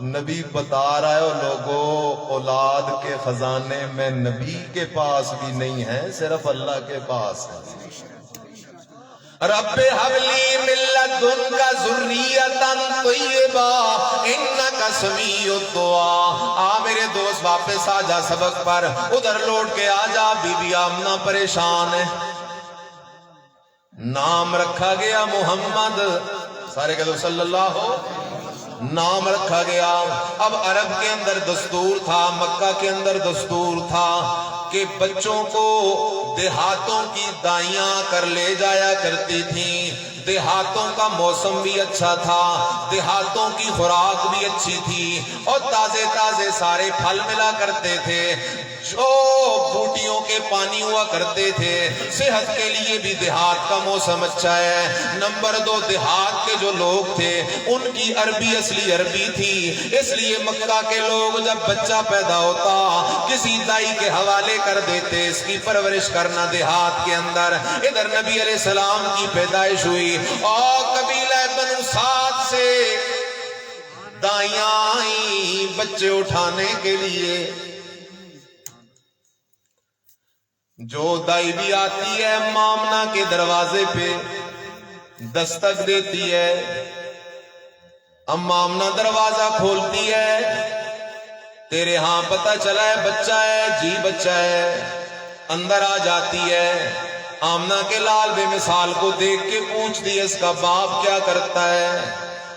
نبی بتا رہا ہے لوگوں، اولاد کے خزانے میں نبی کے پاس بھی نہیں ہے، صرف اللہ کے پاس ہے. رب حبلی من لدنک ذریۃ طیبہ انک سمیع الدعاء. آ میرے دوست واپس آ جا سبق پر، ادھر لوٹ کے آ جا. بی بی آمنہ پریشان ہے. نام رکھا گیا محمد، سارے کہہ دو صلی اللہ ہو. نام رکھا گیا. اب عرب کے اندر دستور تھا، مکہ کے اندر دستور تھا کہ بچوں کو دیہاتوں کی دائیاں کر لے جایا کرتی تھیں. دیہاتوں کا موسم بھی اچھا تھا، دیہاتوں کی خوراک بھی اچھی تھی، اور تازے تازے سارے پھل ملا کرتے تھے، جو بوٹیوں کے پانی ہوا کرتے تھے. صحت کے لیے بھی دیہات کا موسم اچھا ہے. نمبر 2، دیہات کے جو لوگ تھے ان کی عربی اصلی عربی تھی، اس لیے مکہ کے لوگ جب بچہ پیدا ہوتا کسی دائی کے حوالے کر دیتے، اس کی پرورش کرنا دیہات کے اندر. ادھر نبی علیہ السلام کی پیدائش ہوئی اور قبیلہ بنو سعد سے دائیاں آئیں بچے اٹھانے کے لیے. جو دائی بھی آتی ہے مامنہ کے دروازے پہ دستک دیتی ہے. اب مامنہ دروازہ کھولتی ہے، تیرے ہاں پتہ چلا ہے بچہ ہے؟ جی بچہ ہے. اندر آ جاتی ہے. آمنہ کے لال بے مثال کو دیکھ کے پوچھتی ہے اس کا باپ کیا کرتا ہے؟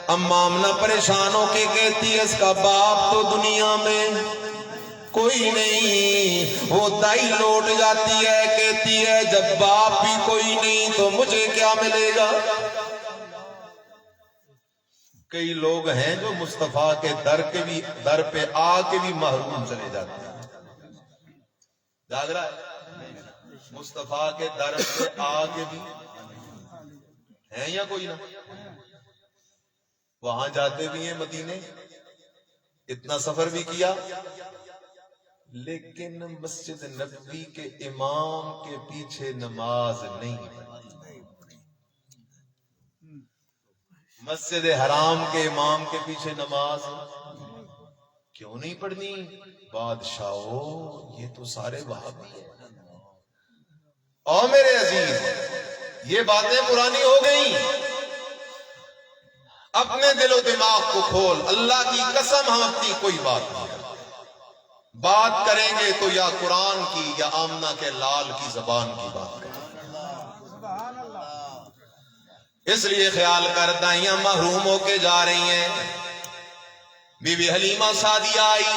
اب آمنہ پریشان ہو کے کہتی ہے اس کا باپ تو دنیا میں کوئی نہیں. وہ دائی لوٹ جاتی ہے، کہتی ہے جب باپ بھی کوئی نہیں تو مجھے کیا ملے گا؟ کئی لوگ ہیں جو مصطفیٰ کے در پہ آ کے بھی محروم چلے جاتے ہیں. جاگ رہا ہے؟ مصطفیٰ کے در پہ آ کے بھی ہیں یا کوئی نہ؟ وہاں جاتے بھی ہیں مدینے، اتنا سفر بھی کیا، لیکن مسجد نبوی کے امام کے پیچھے نماز نہیں پڑھی. مسجد حرام کے امام کے پیچھے نماز کیوں نہیں پڑھنی؟ بادشاہو، یہ تو سارے وہابی ہیں. اور میرے عزیز، یہ باتیں پرانی ہو گئیں. اپنے دل و دماغ کو کھول. اللہ کی قسم ہم اپنی کوئی بات نہیں بات کریں گے تو یا قرآن کی یا آمنہ کے لال کی زبان کی بات کریں. اس لیے خیال کر، دائیاں محروم ہو کے جا رہی ہیں. بی بی حلیمہ سعدیہ آئی،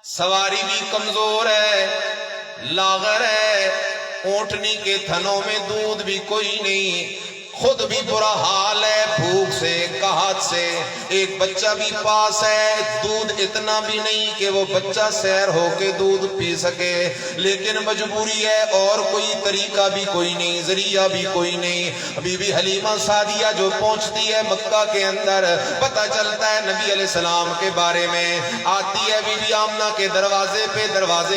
سواری بھی کمزور ہے، لاغر ہے، اونٹنی کے تھنوں میں دودھ بھی کوئی نہیں، خود بھی برا حال ہے بھوک سے، قحط سے. ایک بچہ بھی پاس ہے، دودھ اتنا بھی نہیں کہ وہ بچہ سیر ہو کے دودھ پی سکے، لیکن مجبوری ہے، اور کوئی طریقہ بھی کوئی نہیں، ذریعہ بھی کوئی نہیں. بی بی حلیمہ سعدیہ جو پہنچتی ہے مکہ کے اندر، پتہ چلتا ہے نبی علیہ السلام کے بارے میں. آتی ہے بی بی آمنہ کے دروازے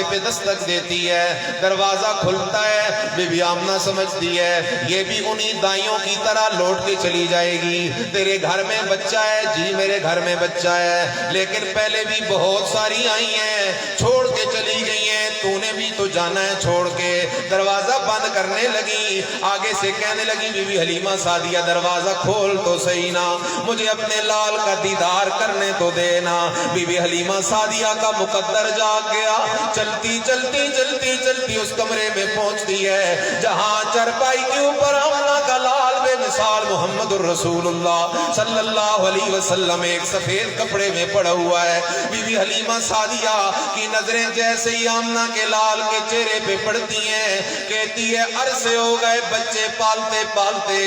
پہ دستک دیتی ہے، دروازہ کھلتا ہے. بی بی آمنہ سمجھتی ہے یہ بھی انہی دائیوں کی طرح لوٹ کے چلی جائے گی. تیرے گھر میں بچہ ہے؟ جی میرے گھر میں بچہ ہے، لیکن پہلے بھی بہت ساری آئی ہیں، چھوڑ کے چلی گئی ہیں، تو نے بھی تو جانا ہے چھوڑ کے. دروازہ بند کرنے لگی، آگے سے کہنے لگی بی بی حلیمہ سعدیہ دروازہ کھول تو صحیح نا، مجھے اپنے لال کا دیدار کرنے تو دینا. بی بی حلیمہ سعدیہ کا مقدر جاگ گیا. چلتی چلتی چلتی چلتی اس کمرے میں پہنچتی ہے جہاں چرپائی کے اوپر آمنہ کا لال بے مثال محمد الرسول اللہ صلی اللہ علیہ وسلم ایک سفید کپڑے میں پڑا ہوا ہے. بی بی حلیمہ سعدیہ کی نظریں جیسے ہی آمنہ کے لال کے چہرے پہ پڑتی ہیں، کہتی ہے عرصے ہو گئے بچے پالتے پالتے،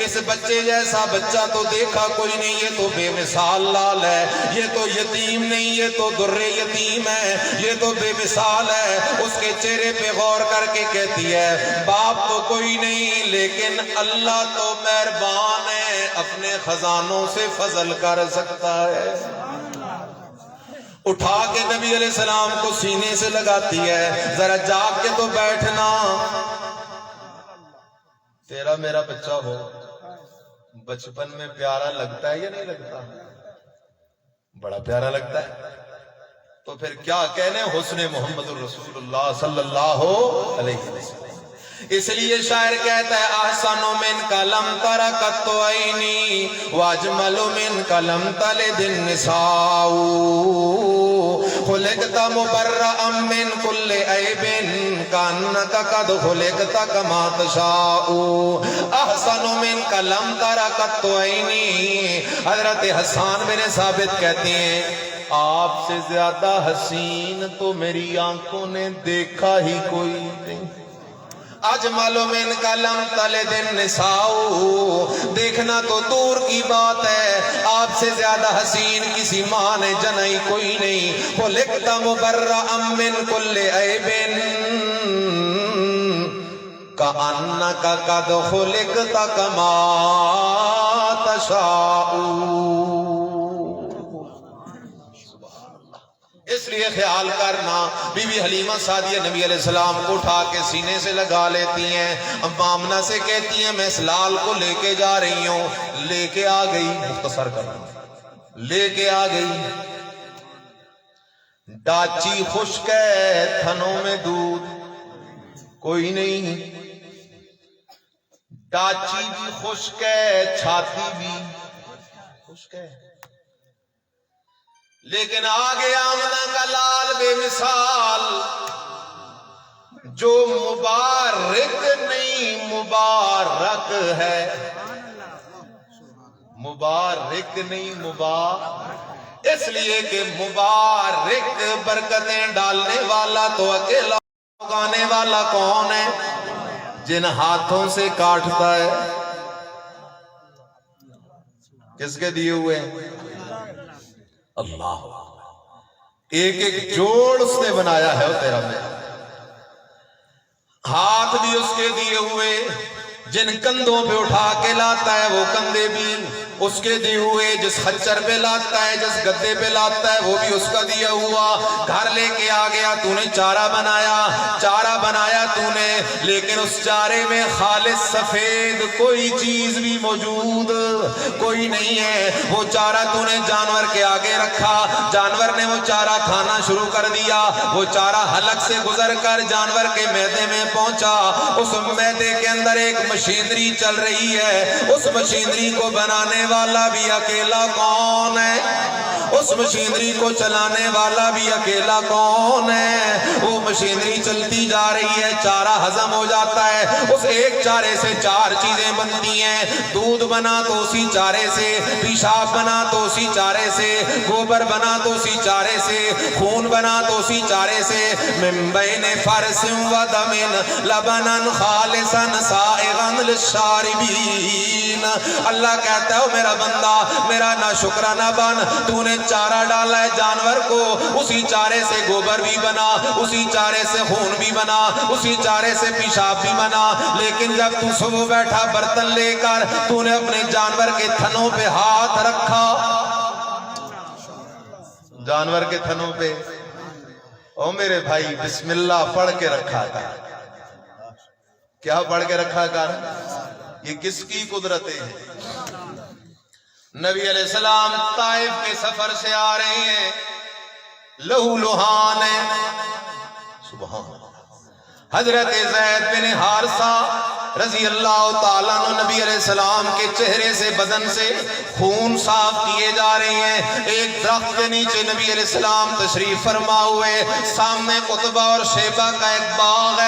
اس بچے جیسا بچہ تو دیکھا کوئی نہیں. یہ تو بے مثال لال ہے، یہ تو یتیم نہیں، یہ تو در یتیم ہے، یہ تو بے مثال ہے. اس کے چہرے پہ غور کر کے کہتی ہے باپ تو کوئی نہیں، لیکن اللہ تو مہربان ہے، اپنے خزانوں سے فضل کر سکتا ہے. اٹھا کے نبی علیہ السلام کو سینے سے لگاتی ہے، ذرا جاگ کے تو بیٹھنا، تیرا میرا بچہ ہو. بچپن میں پیارا لگتا ہے یا نہیں لگتا؟ بڑا پیارا لگتا ہے. تو پھر کیا کہنے حسن محمد الرسول اللہ صلی اللہ علیہ وسلم. اس لیے شاعر کہتا ہے احسن من کلم ترکت عینی واجمل من کلم تلد النساء خلقت مبرئا من کل عیب کانک قد خلقت کما تشاء. احسن من کلم ترکت عینی. حضرت حسان بن ثابت کہتے ہیں آپ سے زیادہ حسین تو میری آنکھوں نے دیکھا ہی کوئی نہیں. اجمل من کلم تلد النساء، دیکھنا تو دور کی بات ہے، آپ سے زیادہ حسین کسی ماں نے جنائی کوئی نہیں. خلقت مبرئا من کل عیب کأنک قد خلقت کما تشاء. اس لیے خیال کرنا، بی بی حلیمہ سعدیہ نبی علیہ السلام کو اٹھا کے سینے سے لگا لیتی ہیں. اما آمنہ سے کہتی ہیں میں اس لال کو لے کے جا رہی ہوں. لے کے آ گئی، مختصر کرنا، لے کے آ گئی. ڈاچی خشک ہے، تھنوں میں دودھ کوئی نہیں. ڈاچی بھی خشک ہے، چھاتی بھی خشک ہے، لیکن آگے آمنہ کا لال بے مثال جو مبارک نہیں مبارک ہے. مبارک نہیں مبارک، اس لیے کہ مبارک برکتیں ڈالنے والا تو اکیلا، اگانے والا کون ہے؟ جن ہاتھوں سے کاٹتا ہے. کس کے دیے ہوئے ہیں؟ اللہ۔ ایک ایک جوڑ اس نے بنایا ہے وہ تیرا میرا، ہاتھ بھی اس کے دیے ہوئے، جن کندھوں پہ اٹھا کے لاتا ہے وہ کندھے بھی اس کے دیے ہوئے، جس خچر پہ لاتا ہے جس گدے پہ لاتا ہے وہ بھی اس کا دیا ہوا۔ گھر لے کے آ گیا، تو نے چارہ بنایا تو نے، لیکن اس چارے میں خالص سفید کوئی چیز بھی موجود کوئی نہیں ہے۔ وہ چارہ تو نے جانور کے آگے رکھا، جانور نے وہ چارہ کھانا شروع کر دیا، وہ چارہ حلق سے گزر کر جانور کے معدے میں پہنچا، اس معدے کے اندر ایک مشینری چل رہی ہے، اس مشینری کو بنانے والا بھی اکیلا کون ہے؟ اس مشینری کو چلانے والا بھی اکیلا کون ہے؟ وہ مشینری چلتی جا رہی ہے، چارہ ہضم ہو جاتا ہے، اس ایک چارے سے چار چیزیں بنتی ہیں، دودھ بنا تو اسی چارے سے، پیشاب بنا تو اسی چارے سے، گوبر بنا تو اسی چارے سے، خون بنا تو اسی چارے سے، من بین فرس و دم لبنا خالصا سائغا للشاربین۔ اللہ کہتا ہے میرا بندہ میرا نا شکرہ نہ بن، تو نے چارہ ڈالا ہے جانور کو، اسی چارے سے گوبر بھی بنا، اسی چارے سے خون بھی بنا، اسی چارے سے پیشاب بھی بنا، لیکن جب تو صبح بیٹھا برتن لے کر تو نے اپنے جانور کے تھنوں پہ ہاتھ رکھا، جانور کے تھنوں پہ او میرے بھائی بسم اللہ پڑھ کے رکھا کر۔ کیا پڑھ کے رکھا کر؟ یہ کس کی قدرتیں ہیں؟ نبی علیہ السلام طائف کے سفر سے آ رہے ہیں، لہو لہان ہے، سبحان اللہ۔ حضرت زید بن حارثہ رضی اللہ تعالیٰ عنہ نبی علیہ السلام کے چہرے سے بدن سے خون صاف کیے جا رہے ہیں۔ ایک درخت کے نیچے نبی علیہ السلام تشریف فرما ہوئے، سامنے قطبہ اور شیبہ کا ایک باغ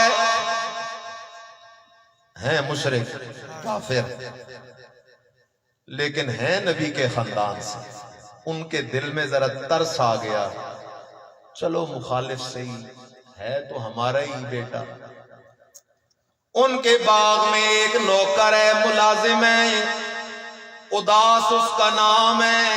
ہے مشرک کافر، لیکن ہے نبی کے خاندان سے، ان کے دل میں ذرا ترس آ گیا، چلو مخالف صحیح ہے تو ہمارا ہی بیٹا۔ ان کے باغ میں ایک نوکر ہے، ملازم ہے، اداس اس کا نام ہے،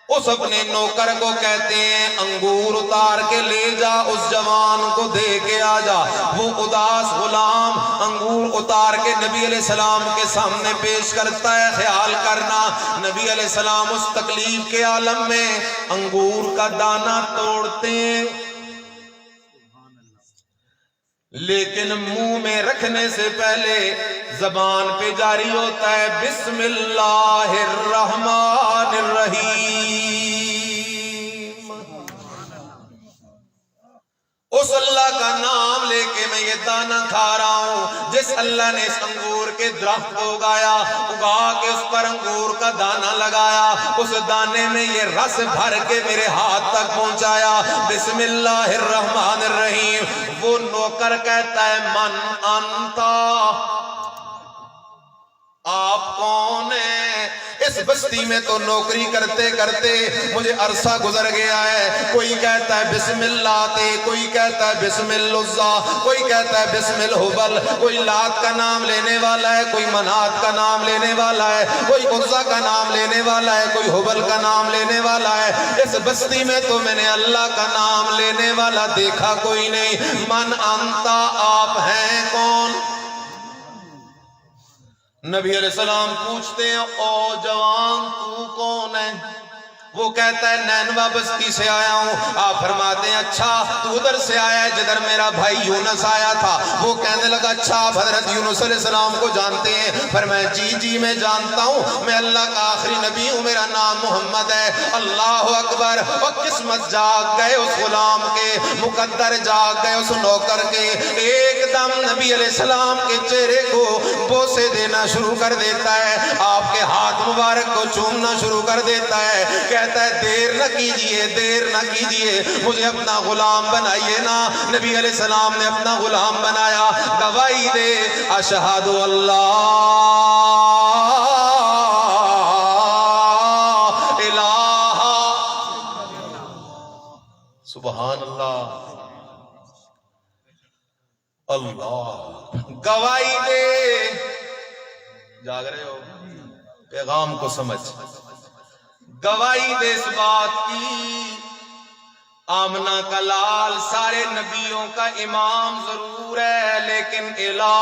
اس اپنے نوکر کو کہتے ہیں انگور اتار کے لے جا، اس جوان کو دے کے آ جا۔ وہ اداس غلام انگور اتار کے نبی علیہ السلام کے سامنے پیش کرتا ہے۔ خیال کرنا نبی علیہ السلام اس تکلیف کے عالم میں انگور کا دانہ توڑتے ہیں، لیکن منہ میں رکھنے سے پہلے زبان پہ جاری ہوتا ہے بسم اللہ الرحمن الرحیم۔ اس اللہ کا نام لے کے میں یہ دانہ کھا رہا ہوں، جس اللہ نے اس انگور کے درخت کو اگا کے اس پر انگور کا دانہ لگایا، اس دانے میں یہ رس بھر کے میرے ہاتھ تک پہنچایا، بسم اللہ الرحمن الرحیم۔ وہ نوکر کہتا ہے من انتا، آپ کون ہیں؟ اس بستی میں تو نوکری کرتے کرتے مجھے عرصہ گزر گیا ہے، کوئی کہتا ہے بسم اللہ تے، کوئی کہتا ہے بسم العزا، کوئی کہتا ہے بسم الحبل، کوئی لات کا نام لینے والا ہے، کوئی منات کا نام لینے والا ہے، کوئی عزا کا نام لینے والا ہے، کوئی حبل کا نام لینے والا ہے۔ اس بستی میں تو میں نے اللہ کا نام لینے والا دیکھا کوئی نہیں۔ من انتا، آپ ہیں کون؟ نبی علیہ السلام پوچھتے ہیں او جوان تو کون ہے؟ وہ کہتا ہے نینوا بستی سے آیا ہوں۔ آپ فرماتے ہیں اچھا تو ادھر سے آیا ہے جدھر میرا بھائی یونس آیا تھا۔ وہ کہنے لگا اچھا آپ حضرت یونس علیہ السلام کو جانتے ہیں؟ فرمایا جی میں جانتا ہوں، میں اللہ کا آخری نبی ہوں، میرا نام محمد ہے۔ اللہ اکبر! اور قسمت جاگ گئے اس غلام کے، مقدر جاگ گئے اس نوکر کے۔ ایک دم نبی علیہ السلام کے چہرے کو بوسے دینا شروع کر دیتا ہے، آپ کے ہاتھ مبارک کو چومنا شروع کر دیتا ہے، کہتا ہے دیر نہ کیجئے، دیر نہ کیجئے، مجھے اپنا غلام بنائیے نا۔ نبی علیہ السلام نے اپنا غلام بنایا، گواہی دے اشہد اللہ الہ، سبحان اللہ، اللہ، گواہی دے، جاگ رہے ہو؟ پیغام کو سمجھ، گواہی دے اس بات کی آمنہ کا لال سارے نبیوں کا امام ضرور ہے لیکن الہ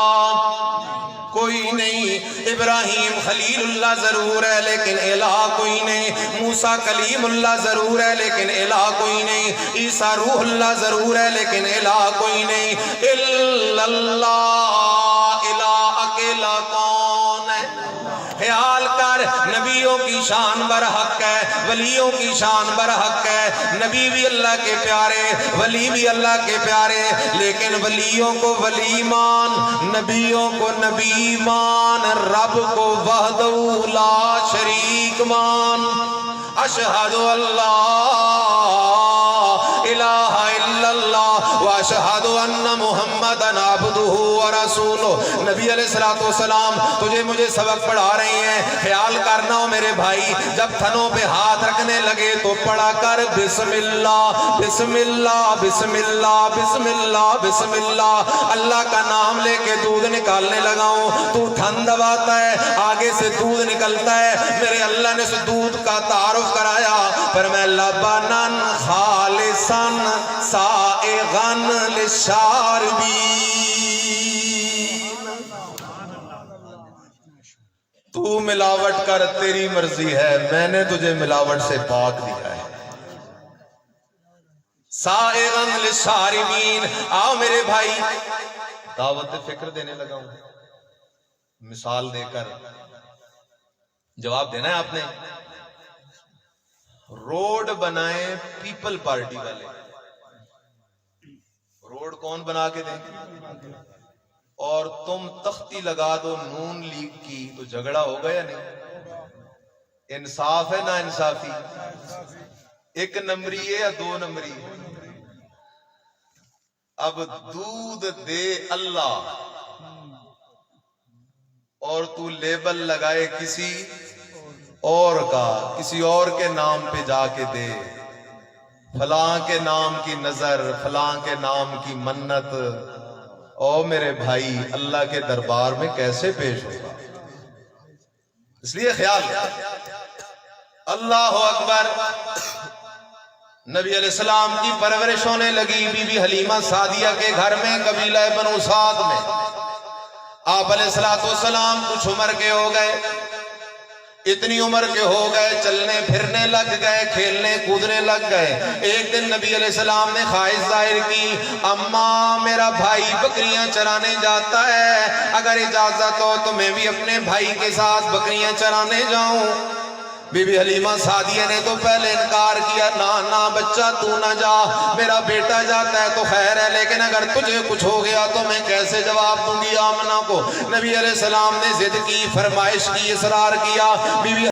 کوئی نہیں، ابراہیم خلیل اللہ ضرور ہے لیکن الہ کوئی نہیں، موسیٰ کلیم اللہ ضرور ہے لیکن الہ کوئی نہیں، عیسیٰ روح اللہ ضرور ہے لیکن الہ کوئی نہیں، الا اللہ، الہ اکیلا کون ہے؟ خیال کر، نبیوں کی شان برحق ہے، ولیوں کی شان برحق ہے، نبی بھی اللہ کے پیارے، ولی بھی اللہ کے پیارے، لیکن ولیوں کو ولی مان، نبیوں کو نبی مان، رب کو وحدہ لا شریک مان۔ اشہد اللہ الہ الا اللہ واشہد ان محمدًا عبدہ ورسولہ۔ نبی علیہ السلام تجھے مجھے سبق پڑھا رہی ہیں، خیال کرنا ہو میرے بھائی، جب تھنوں پہ ہاتھ رکھنے لگے تو پڑھا کر بسم اللہ بسم اللہ بسم اللہ بسم اللہ بسم اللہ، اللہ کا نام لے کے دودھ نکالنے لگا ہوں، تو تھن دباتا ہے، آگے سے دودھ نکلتا ہے، میرے اللہ نے اس دودھ کا تعارف کرایا، فرمایا لبناً خالصاً سائغاً للشاربین۔ تو ملاوٹ کر، تیری مرضی ہے، میں نے تجھے ملاوٹ سے پاک دیا ہے۔ سائغاً للشاربین۔ آؤ میرے بھائی، دعوت فکر دینے لگا ہوں، مثال دے کر جواب دینا ہے آپ نے۔ روڈ بنائیں پیپل پارٹی والے، روڈ کون بنا کے دیں؟ اور تم تختی لگا دو نون لیگ کی، تو جھگڑا ہوگا یا نہیں؟ انصاف ہے نا انصافی؟ ایک نمبری ہے یا دو نمبری؟ اب دودھ دے اللہ اور تو لیبل لگائے کسی اور کا، کسی اور کے نام پہ جا کے دے، فلاں کے نام کی نظر، فلاں کے نام کی منت، او میرے بھائی اللہ کے دربار میں کیسے پیش ہوگا؟ اس لیے خیال، اللہ اکبر۔ نبی علیہ السلام کی پرورش ہونے لگی بی بی حلیمہ سعدیہ کے گھر میں، قبیلہ بنو سعد میں۔ آپ علیہ السلام کچھ عمر کے ہو گئے، اتنی عمر کے ہو گئے، چلنے پھرنے لگ گئے، کھیلنے کودنے لگ گئے۔ ایک دن نبی علیہ السلام نے خواہش ظاہر کی، اماں میرا بھائی بکریاں چرانے جاتا ہے، اگر اجازت ہو تو میں بھی اپنے بھائی کے ساتھ بکریاں چرانے جاؤں۔ بی بی حلیمہ سعدیہ نے تو پہلے انکار کیا، نا بچہ تو نہ جا، میرا بیٹا جاتا ہے تو خیر ہے، لیکن اگر تجھے کچھ ہو گیا تو میں کیسے جواب دوں گی آمنہ کو؟ نبی علیہ السلام نے ضد کی، فرمائش کی، اصرار کیا، بی بی